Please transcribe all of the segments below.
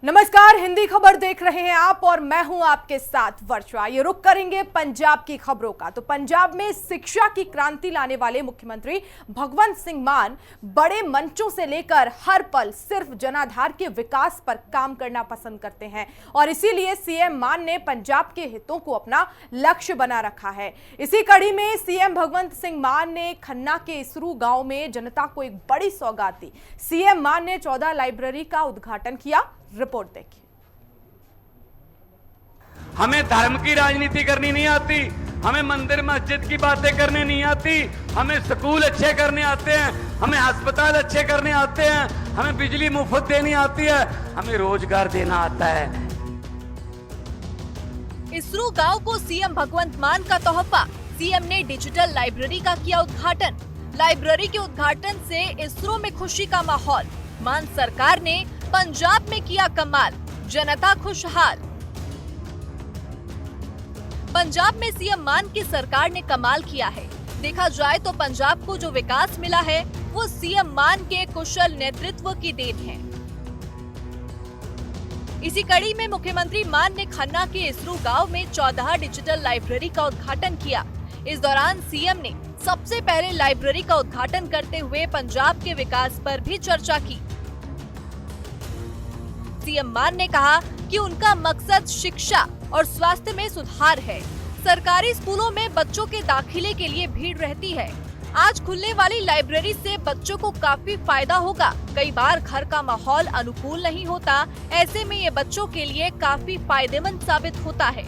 नमस्कार, हिंदी खबर देख रहे हैं आप और मैं हूं आपके साथ वर्षा। ये रुक करेंगे पंजाब की खबरों का। तो पंजाब में शिक्षा की क्रांति लाने वाले मुख्यमंत्री भगवंत सिंह मान बड़े मंचों से लेकर हर पल सिर्फ जनाधार के विकास पर काम करना पसंद करते हैं और इसीलिए सीएम मान ने पंजाब के हितों को अपना लक्ष्य बना रखा है। इसी कड़ी में सीएम भगवंत सिंह मान ने खन्ना के इसरू गांव में जनता को एक बड़ी सौगात दी। सीएम मान ने 14 लाइब्रेरी का उद्घाटन किया। रिपोर्ट देखिए। हमें धर्म की राजनीति करनी नहीं आती, हमें मंदिर मस्जिद की बातें करने नहीं आती, हमें स्कूल अच्छे करने आते हैं, हमें अस्पताल अच्छे करने आते हैं, हमें बिजली मुफ्त देनी आती है, हमें रोजगार देना आता है। इसरू गांव को सीएम भगवंत मान का तोहफा। सीएम ने डिजिटल लाइब्रेरी का किया उद्घाटन। लाइब्रेरी के उद्घाटन से इसरू में खुशी का माहौल। मान सरकार ने पंजाब में किया कमाल, जनता खुशहाल। पंजाब में सीएम मान की सरकार ने कमाल किया है। देखा जाए तो पंजाब को जो विकास मिला है वो सीएम मान के कुशल नेतृत्व की देन है। इसी कड़ी में मुख्यमंत्री मान ने खन्ना के इसरू गांव में 14 डिजिटल लाइब्रेरी का उद्घाटन किया। इस दौरान सीएम ने सबसे पहले लाइब्रेरी का उद्घाटन करते हुए पंजाब के विकास पर भी चर्चा की। सीएम मान ने कहा कि उनका मकसद शिक्षा और स्वास्थ्य में सुधार है। सरकारी स्कूलों में बच्चों के दाखिले के लिए भीड़ रहती है। आज खुलने वाली लाइब्रेरी से बच्चों को काफी फायदा होगा। कई बार घर का माहौल अनुकूल नहीं होता, ऐसे में ये बच्चों के लिए काफी फायदेमंद साबित होता है।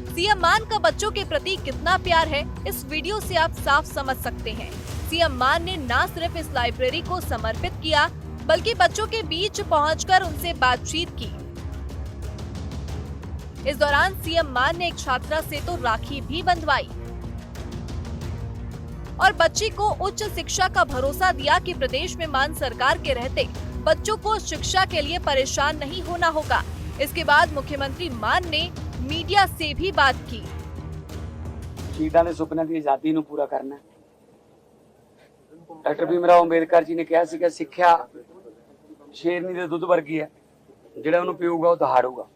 सीएम मान का बच्चों के प्रति कितना प्यार है, इस वीडियो से आप साफ समझ सकते हैं। सीएम मान ने न सिर्फ इस लाइब्रेरी को समर्पित किया बल्कि बच्चों के बीच पहुंचकर उनसे बातचीत की। इस दौरान सीएम मान ने एक छात्रा से तो राखी भी बंधवाई और बच्ची को उच्च शिक्षा का भरोसा दिया कि प्रदेश में मान सरकार के रहते बच्चों को शिक्षा के लिए परेशान नहीं होना होगा। इसके बाद मुख्यमंत्री मान ने मीडिया से भी बात की। शहीदां दे सुपने की आजादी नूं पूरा करना। डॉक्टर भीमराव अंबेडकर जी ने कहा सीगा सिक्ख्या शेरनी दे दुੱਧ वर्गी है, ਜਿਹੜਾ ਉਹਨੂੰ ਪੀਊਗਾ ਉਹ ਦਹਾੜੂਗਾ।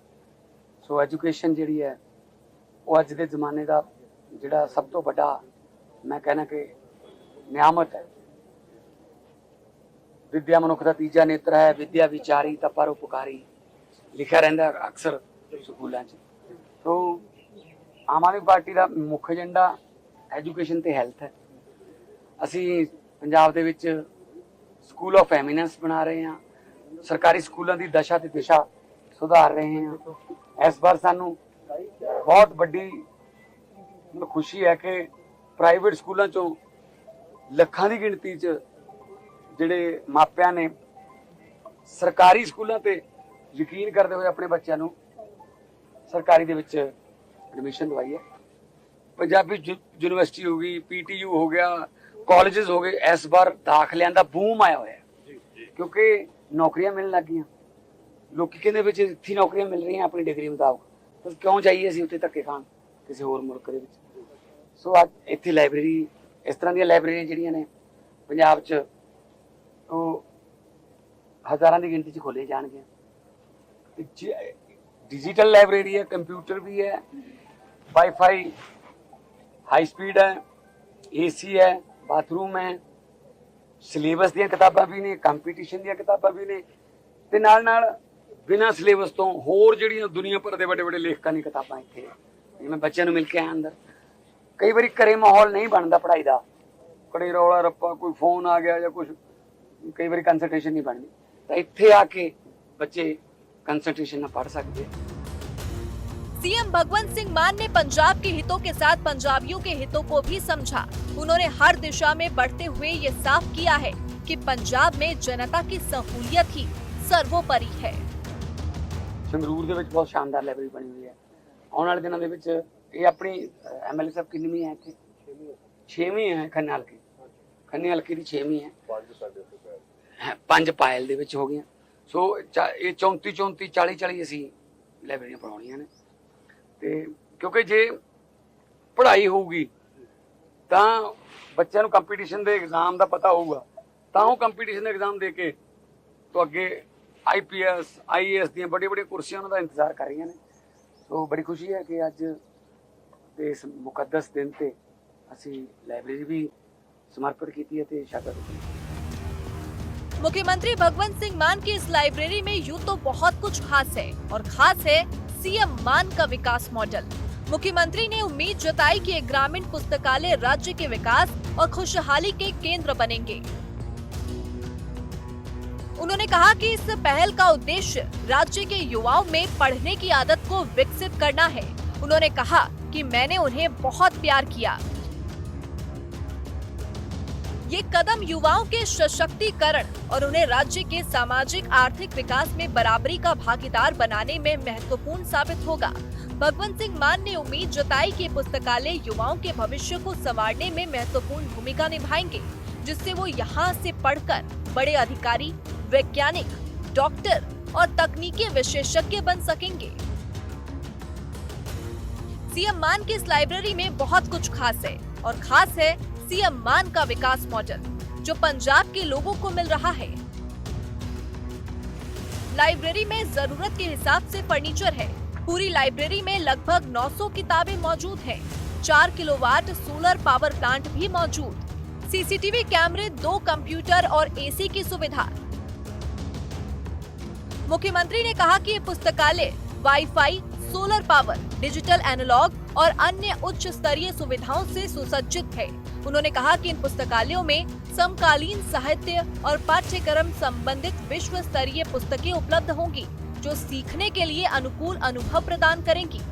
ਸੋ ਐਜੂਕੇਸ਼ਨ ਜਿਹੜੀ ਹੈ ਉਹ ਅੱਜ ਦੇ ਜ਼ਮਾਨੇ ਦਾ ਜਿਹੜਾ ਸਭ ਤੋਂ ਵੱਡਾ ਮੈਂ कहना कि ਨਿਆਮਤ ਹੈ। विद्या मनुख का तीजा नेत्र है, विद्या विचारी ता परोपकारी लिखा रहिंदा अक्सर स्कूलों च। तो आम आदमी पार्टी का मुख्य एजेंडा एजुकेशन ते हैल्थ है। असी पंजाब दे विच स्कूल ऑफ एमिनेंस बना रहे हैं, सरकारी स्कूलों की दशा ते दिशा सुधार रहे हैं। इस बार सानू बहुत बड़ी खुशी है कि प्राइवेट स्कूलों चों लखां की गिणती च जिहड़े मापियां ने सरकारी स्कूलों ते यकीन करते हुए अपने बच्चों नूं सरकारी दे विच एडमिशन दवाई है। पंजाबी यूनिवर्सिटी हो गई, PTU हो गया, कॉलेजेस हो गए। इस बार दाखलियां दा बूम आया हुआ है क्योंकि नौकरियां मिलने लग गई। लोग कहते भी इत्थे नौकरियां मिल रही हैं अपनी डिग्री मुताबिक, तो क्यों जाइए असीं उत्थे धक्के खाण किसी होर मुल्क दे विच। सो अज इत्थे लाइब्रेरी इस तरह दी लाइब्रेरियां जिहड़ियां ने पंजाब च तो हज़ारां दी गिनती च खोले जाणगे। डिजिटल लाइब्रेरी है, कंप्यूटर भी है, वाईफाई हाई स्पीड है, AC है, बाथरूम है, सिलेबस दी किताबां भी ने, कंपीटीशन दी किताबां भी ने, ते नाल नाल बिना सिलेबस तो होर जिहड़ियां दुनिया भर दे बड़े बड़े लेखकां दी किताबां इत्थे जिवें बच्चों नूं मिल के आए अंदर। कई बारी घरे माहौल नहीं बनता पढ़ाई का, कड़े रौला रप्पा कोई फोन आ गया या कुछ, कई बारी कंसंट्रेशन नहीं बनती, तो इत्थे आके बच्चे कंसंट्रेशन ना पढ़ सकते। सीएम भगवंत सिंह मान ने पंजाब के हितों के साथ पंजाबियों के हितों को भी समझा। उन्होंने हर दिशा में बढ़ते हुए ये साफ किया है कि पंजाब में जनता की सहूलियत ही सर्वोपरि है। संगरूर दे विच बहुत शानदार लाइब्रेरी बनी हुई है। आने वाले दिनों दे विच ये अपनी MLA साहब कितनी है इत्थे 6वीं है खन्ने हल्के की 6वीं है, 5 पायल दे विच हो गई। सो ये 34 40 असीं लाइब्रेरियां बनाउणियां ने। ते क्योंकि जे पढ़ाई होगी तो बच्चों कंपीटीशन के एग्जाम का पता होगा, तो कंपीटीशन एग्जाम दे के तो अगे IPS IAS ਦੀਆਂ ਬੜੀ ਕੁਰਸੀਆਂ ਉਹਨਾਂ ਦਾ ਇੰਤਜ਼ਾਰ ਕਰ ਰਹੀਆਂ ਨੇ। ਸੋ ਬੜੀ ਖੁਸ਼ੀ ਹੈ ਕਿ ਅੱਜ ਦੇ ਇਸ ਮੁਕੱਦਸ ਦਿਨ ਤੇ ਅਸੀਂ ਲਾਇਬ੍ਰੇਰੀ ਵੀ समर्पित की है ते शायद। मुख्यमंत्री भगवंत सिंह मान की इस लाइब्रेरी में यूं तो बहुत कुछ खास है और खास है सीएम मान का विकास मॉडल। मुख्यमंत्री ने उम्मीद जताई कि एक ग्रामीण पुस्तकालय राज्य के विकास और खुशहाली के केंद्र बनेंगे। उन्होंने कहा कि इस पहल का उद्देश्य राज्य के युवाओं में पढ़ने की आदत को विकसित करना है। उन्होंने कहा कि मैंने उन्हें बहुत प्यार किया। ये कदम युवाओं के सशक्तिकरण और उन्हें राज्य के सामाजिक आर्थिक विकास में बराबरी का भागीदार बनाने में महत्वपूर्ण साबित होगा। भगवंत सिंह मान ने उम्मीद जताई कि पुस्तकालय युवाओं के भविष्य को संवारने में महत्वपूर्ण भूमिका निभाएंगे, जिससे वो यहाँ से पढ़कर बड़े अधिकारी, वैज्ञानिक, डॉक्टर और तकनीकी विशेषज्ञ बन सकेंगे। सीएम मान की इस लाइब्रेरी में बहुत कुछ खास है और खास है सीएम मान का विकास मॉडल जो पंजाब के लोगों को मिल रहा है। लाइब्रेरी में जरूरत के हिसाब से फर्नीचर है। पूरी लाइब्रेरी में लगभग 900 किताबें मौजूद हैं। 4 किलोवाट सोलर पावर प्लांट भी मौजूद। सीसीटीवी कैमरे, 2 कंप्यूटर और एसी की सुविधा। मुख्यमंत्री ने कहा कि ये पुस्तकालय wifi, solar power, digital analog और अन्य उच्च स्तरीय सुविधाओं से सुसज्जित है। उन्होंने कहा कि इन पुस्तकालयों में समकालीन साहित्य और पाठ्यक्रम संबंधित विश्व स्तरीय पुस्तकें उपलब्ध होंगी, जो सीखने के लिए अनुकूल अनुभव प्रदान करेंगी।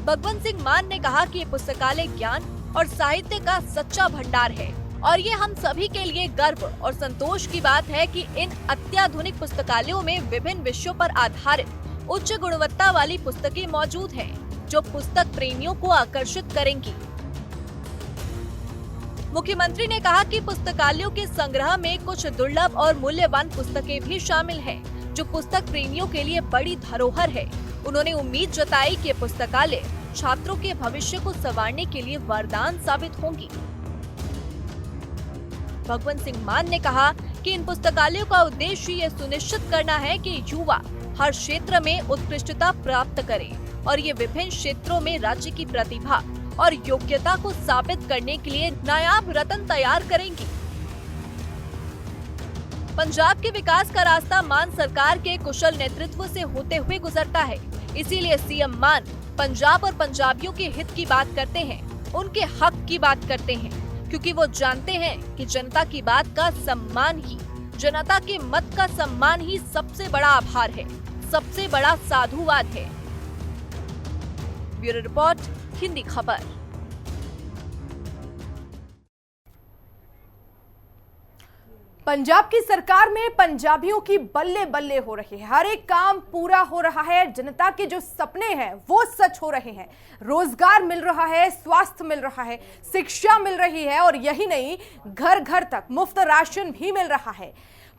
भगवंत सिंह मान ने कहा कि ये पुस्तकालय ज्ञान और साहित्य का सच्चा भंडार है और ये हम सभी के लिए गर्व और संतोष की बात है कि इन अत्याधुनिक पुस्तकालयों में विभिन्न विषयों पर आधारित उच्च गुणवत्ता वाली पुस्तकें मौजूद हैं, जो पुस्तक प्रेमियों को आकर्षित करेंगी। मुख्यमंत्री ने कहा कि पुस्तकालयों के संग्रह में कुछ दुर्लभ और मूल्यवान पुस्तकें भी शामिल हैं, जो पुस्तक प्रेमियों के लिए बड़ी धरोहर है। उन्होंने उम्मीद जताई कि पुस्तकालय छात्रों के भविष्य को संवारने के लिए वरदान साबित होंगी। भगवंत सिंह मान ने कहा कि इन पुस्तकालयों का उद्देश्य ये सुनिश्चित करना है कि युवा हर क्षेत्र में उत्कृष्टता प्राप्त करें और ये विभिन्न क्षेत्रों में राज्य की प्रतिभा और योग्यता को साबित करने के लिए नायाब रत्न तैयार करेंगी। पंजाब के विकास का रास्ता मान सरकार के कुशल नेतृत्व से होते हुए गुजरता है। इसीलिए सीएम मान पंजाब और पंजाबियों के हित की बात करते हैं, उनके हक की बात करते हैं, क्योंकि वो जानते हैं कि जनता की बात का सम्मान ही, जनता के मत का सम्मान ही सबसे बड़ा आभार है, सबसे बड़ा साधुवाद है। ब्यूरो रिपोर्ट, हिंदी खबर। पंजाब की सरकार में पंजाबियों की बल्ले बल्ले हो रही है। हर एक काम पूरा हो रहा है। जनता के जो सपने हैं वो सच हो रहे हैं। रोजगार मिल रहा है, स्वास्थ्य मिल रहा है, शिक्षा मिल रही है और यही नहीं, घर घर तक मुफ्त राशन भी मिल रहा है।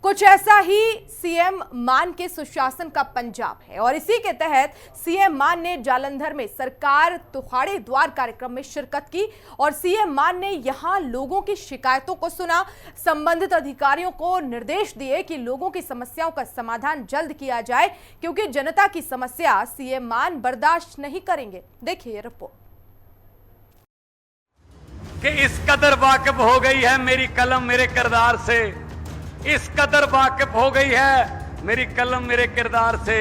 कुछ ऐसा ही सीएम मान के सुशासन का पंजाब है और इसी के तहत सीएम मान ने जालंधर में सरकार तुहाड़े द्वार कार्यक्रम में शिरकत की और सीएम मान ने यहां लोगों की शिकायतों को सुना। संबंधित अधिकारियों को निर्देश दिए कि लोगों की समस्याओं का समाधान जल्द किया जाए, क्योंकि जनता की समस्या सीएम मान बर्दाश्त नहीं करेंगे। देखिए रिपोर्ट। कि इस कदर वाकिफ हो गई है मेरी कलम मेरे किरदार से, इस कदर वाकिफ हो गई है मेरी कलम मेरे किरदार से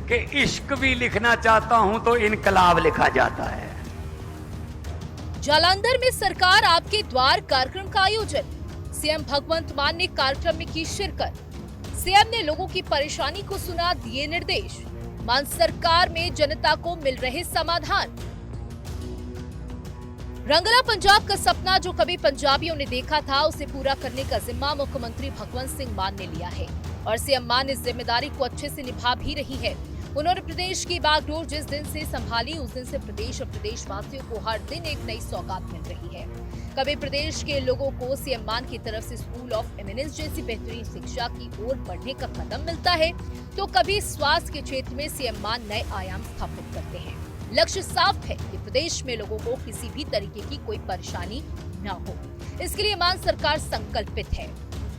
कि इश्क भी लिखना चाहता हूं तो इनकलाब लिखा जाता है। जालंधर में सरकार आपके द्वार कार्यक्रम का आयोजन। सीएम भगवंत मान ने कार्यक्रम में की शिरकत। सीएम ने लोगों की परेशानी को सुना, दिए निर्देश। मान सरकार में जनता को मिल रहे समाधान। रंगला पंजाब का सपना जो कभी पंजाबियों ने देखा था, उसे पूरा करने का जिम्मा मुख्यमंत्री भगवंत सिंह मान ने लिया है और सीएम मान इस जिम्मेदारी को अच्छे से निभा भी रही है। उन्होंने प्रदेश की बागडोर जिस दिन से संभाली, उस दिन से प्रदेश और प्रदेशवासियों को हर दिन एक नई सौगात मिल रही है। कभी प्रदेश के लोगों को सीएम मान की तरफ से स्कूल ऑफ एमिनेंस जैसी बेहतरीन शिक्षा की ओर बढ़ने का कदम मिलता है, तो कभी स्वास्थ्य के क्षेत्र में सीएम मान नए आयाम स्थापित करते हैं। लक्ष्य साफ है कि प्रदेश में लोगों को किसी भी तरीके की कोई परेशानी न हो। इसके लिए मान सरकार संकल्पित है।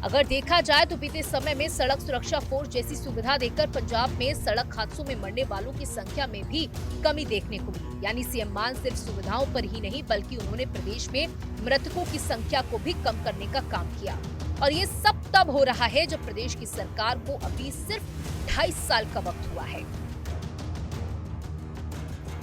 अगर देखा जाए तो बीते समय में सड़क सुरक्षा फोर्स जैसी सुविधा देकर पंजाब में सड़क हादसों में मरने वालों की संख्या में भी कमी देखने को मिली। यानी सीएम मान सिर्फ सुविधाओं पर ही नहीं बल्कि उन्होंने प्रदेश में मृतकों की संख्या को भी कम करने का काम किया। और ये सब तब हो रहा है जब प्रदेश की सरकार को अभी सिर्फ 2.5 साल का वक्त हुआ है।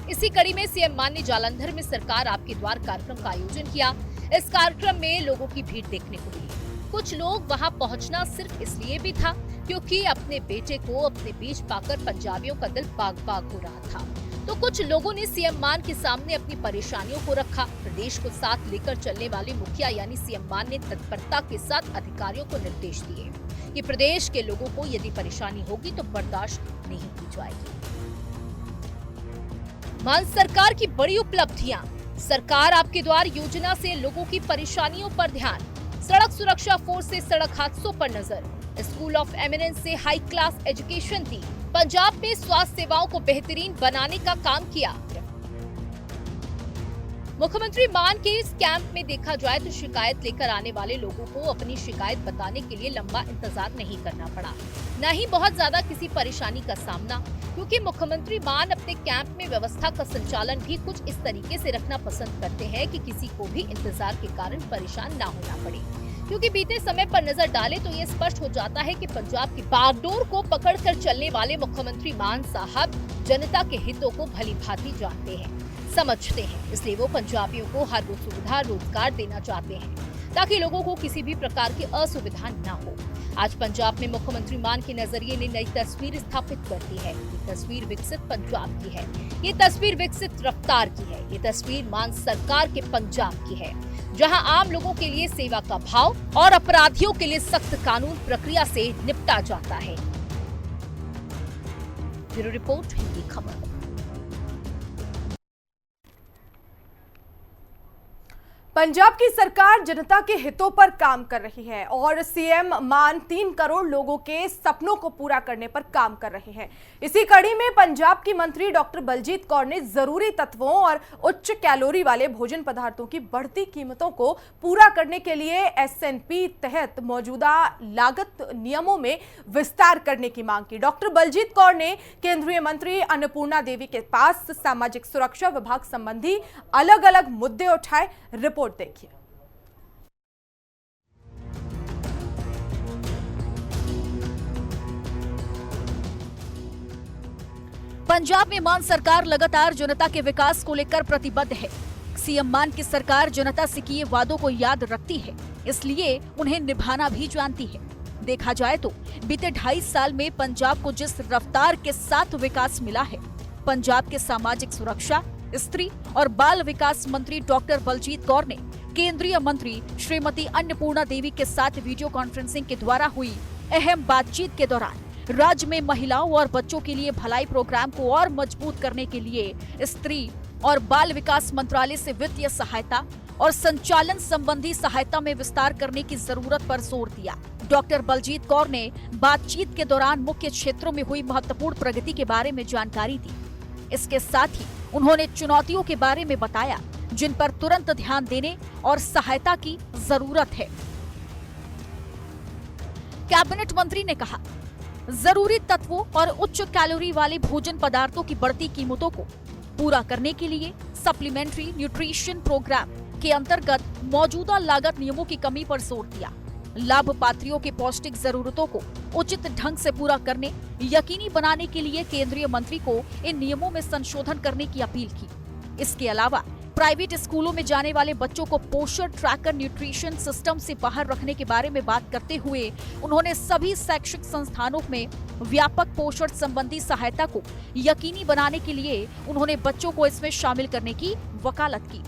इसी कड़ी में सीएम मान ने जालंधर में सरकार आपके द्वार कार्यक्रम का आयोजन किया। इस कार्यक्रम में लोगों की भीड़ देखने को मिली। कुछ लोग वहां पहुंचना सिर्फ इसलिए भी था क्योंकि अपने बेटे को अपने बीच पाकर पंजाबियों का दिल बाग बाग हो रहा था। तो कुछ लोगों ने सीएम मान के सामने अपनी परेशानियों को रखा। प्रदेश को साथ लेकर चलने वाले मुखिया यानी सीएम मान ने तत्परता के साथ अधिकारियों को निर्देश दिए कि प्रदेश के लोगों को यदि परेशानी होगी तो बर्दाश्त नहीं की जाएगी। मान सरकार की बड़ी उपलब्धियां, सरकार आपके द्वार योजना से लोगों की परेशानियों पर ध्यान, सड़क सुरक्षा फोर्स से सड़क हादसों पर नजर, स्कूल ऑफ एमिनेंस से हाई क्लास एजुकेशन दी, पंजाब में स्वास्थ्य सेवाओं को बेहतरीन बनाने का काम किया। मुख्यमंत्री मान के इस कैंप में देखा जाए तो शिकायत लेकर आने वाले लोगों को अपनी शिकायत बताने के लिए लंबा इंतजार नहीं करना पड़ा, न ही बहुत ज्यादा किसी परेशानी का सामना, क्योंकि मुख्यमंत्री मान अपने कैंप में व्यवस्था का संचालन भी कुछ इस तरीके से रखना पसंद करते हैं कि किसी को भी इंतजार के कारण परेशान ना होना पड़े। क्योंकि बीते समय पर नजर डाले तो ये स्पष्ट हो जाता है कि पंजाब की बागडोर को पकड़कर चलने वाले मुख्यमंत्री मान साहब जनता के हितों को भली भांति जानते हैं, समझते हैं। इसलिए वो पंजाबियों को हर वो सुविधा रोजगार देना चाहते हैं ताकि लोगों को किसी भी प्रकार की असुविधा न हो। आज पंजाब में मुख्यमंत्री मान के नजरिए ने नई तस्वीर स्थापित कर दी है। ये तस्वीर विकसित पंजाब की है, ये तस्वीर विकसित रफ्तार की है, ये तस्वीर मान सरकार के पंजाब की है, जहां आम लोगों के लिए सेवा का भाव और अपराधियों के लिए सख्त कानून प्रक्रिया से निपटा जाता है। ब्यूरो रिपोर्ट, हिंदी खबर। पंजाब की सरकार जनता के हितों पर काम कर रही है और सीएम मान 3 करोड़ लोगों के सपनों को पूरा करने पर काम कर रहे हैं। इसी कड़ी में पंजाब की मंत्री डॉक्टर बलजीत कौर ने जरूरी तत्वों और उच्च कैलोरी वाले भोजन पदार्थों की बढ़ती कीमतों को पूरा करने के लिए एसएनपी तहत मौजूदा लागत नियमों में विस्तार करने की मांग की। डॉक्टर बलजीत कौर ने केंद्रीय मंत्री अन्नपूर्णा देवी के पास सामाजिक सुरक्षा विभाग संबंधी अलग अलग मुद्दे उठाए। रिपोर्ट देखिए। पंजाब में मान सरकार लगातार जनता के विकास को लेकर प्रतिबद्ध है। सीएम मान की सरकार जनता से किए वादों को याद रखती है, इसलिए उन्हें निभाना भी जानती है। देखा जाए तो बीते 2.5 साल में पंजाब को जिस रफ्तार के साथ विकास मिला है, पंजाब के सामाजिक सुरक्षा, स्त्री और बाल विकास मंत्री डॉक्टर बलजीत कौर ने केंद्रीय मंत्री श्रीमती अन्नपूर्णा देवी के साथ वीडियो कॉन्फ्रेंसिंग के द्वारा हुई अहम बातचीत के दौरान राज्य में महिलाओं और बच्चों के लिए भलाई प्रोग्राम को और मजबूत करने के लिए स्त्री और बाल विकास मंत्रालय से वित्तीय सहायता और संचालन संबंधी सहायता में विस्तार करने की जरूरत पर जोर दिया। डॉक्टर बलजीत कौर ने बातचीत के दौरान मुख्य क्षेत्रों में हुई महत्वपूर्ण प्रगति के बारे में जानकारी दी। इसके साथ ही उन्होंने चुनौतियों के बारे में बताया जिन पर तुरंत ध्यान देने और सहायता की जरूरत है। कैबिनेट मंत्री ने कहा, जरूरी तत्वों और उच्च कैलोरी वाले भोजन पदार्थों की बढ़ती कीमतों को पूरा करने के लिए सप्लीमेंट्री न्यूट्रिशन प्रोग्राम के अंतर्गत मौजूदा लागत नियमों की कमी पर जोर दिया। लाभपात्रियों के पौष्टिक जरूरतों को उचित ढंग से पूरा करने यकीनी बनाने के लिए केंद्रीय मंत्री को इन नियमों में संशोधन करने की अपील की। इसके अलावा प्राइवेट स्कूलों में जाने वाले बच्चों को पोषण ट्रैकर न्यूट्रिशन सिस्टम से बाहर रखने के बारे में बात करते हुए उन्होंने सभी शैक्षिक संस्थानों में व्यापक पोषण संबंधी सहायता को यकीनी बनाने के लिए उन्होंने बच्चों को इसमें शामिल करने की वकालत की।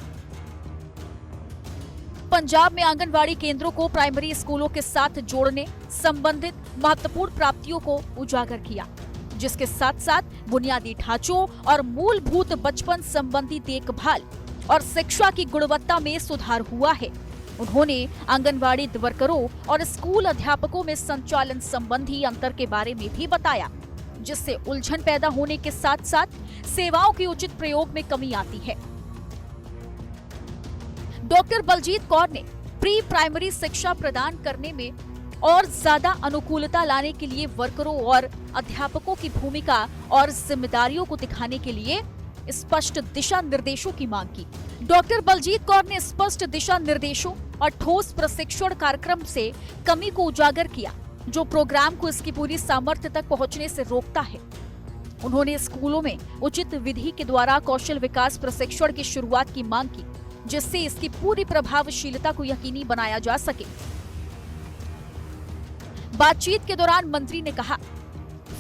पंजाब में आंगनवाड़ी केंद्रों को प्राइमरी स्कूलों के साथ जोड़ने संबंधित महत्वपूर्ण प्राप्तियों को उजागर किया, जिसके साथ साथ बुनियादी ढांचों और मूलभूत बचपन संबंधी देखभाल और शिक्षा की गुणवत्ता में सुधार हुआ है। उन्होंने आंगनवाड़ी वर्करों और स्कूल अध्यापकों में संचालन संबंधी अंतर के बारे में भी बताया, जिससे उलझन पैदा होने के साथ साथ सेवाओं के उचित प्रयोग में कमी आती है। डॉक्टर बलजीत कौर ने प्री प्राइमरी शिक्षा प्रदान करने में और ज्यादा अनुकूलता लाने के लिए वर्करों और अध्यापकों की भूमिका और जिम्मेदारियों को दिखाने के लिए स्पष्ट दिशा निर्देशों की मांग की। डॉक्टर बलजीत कौर ने स्पष्ट दिशा निर्देशों और ठोस प्रशिक्षण कार्यक्रम से कमी को उजागर किया, जो प्रोग्राम को इसकी पूरी सामर्थ्य तक पहुंचने से रोकता है। उन्होंने स्कूलों में उचित विधि के द्वारा कौशल विकास प्रशिक्षण की शुरुआत की मांग की, जिससे इसकी पूरी प्रभावशीलता को यकीनी बनाया जा सके। बातचीत के दौरान मंत्री ने कहा,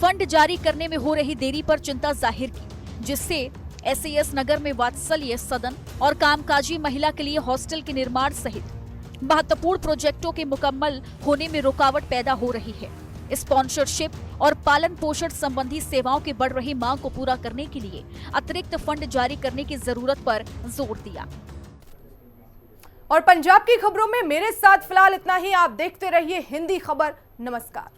फंड जारी करने में हो रही देरी पर चिंता जाहिर की, जिससे SAS नगर में वात्सल्य सदन और कामकाजी महिला के लिए हॉस्टल के निर्माण सहित महत्वपूर्ण प्रोजेक्टों के मुकम्मल होने में रुकावट पैदा हो रही है। स्पॉन्सरशिप और पालन पोषण संबंधी सेवाओं की बढ़ रही मांग को पूरा करने के लिए अतिरिक्त फंड जारी करने की जरूरत पर जोर दिया। और पंजाब की खबरों में मेरे साथ फिलहाल इतना ही। आप देखते रहिए हिंदी खबर। नमस्कार।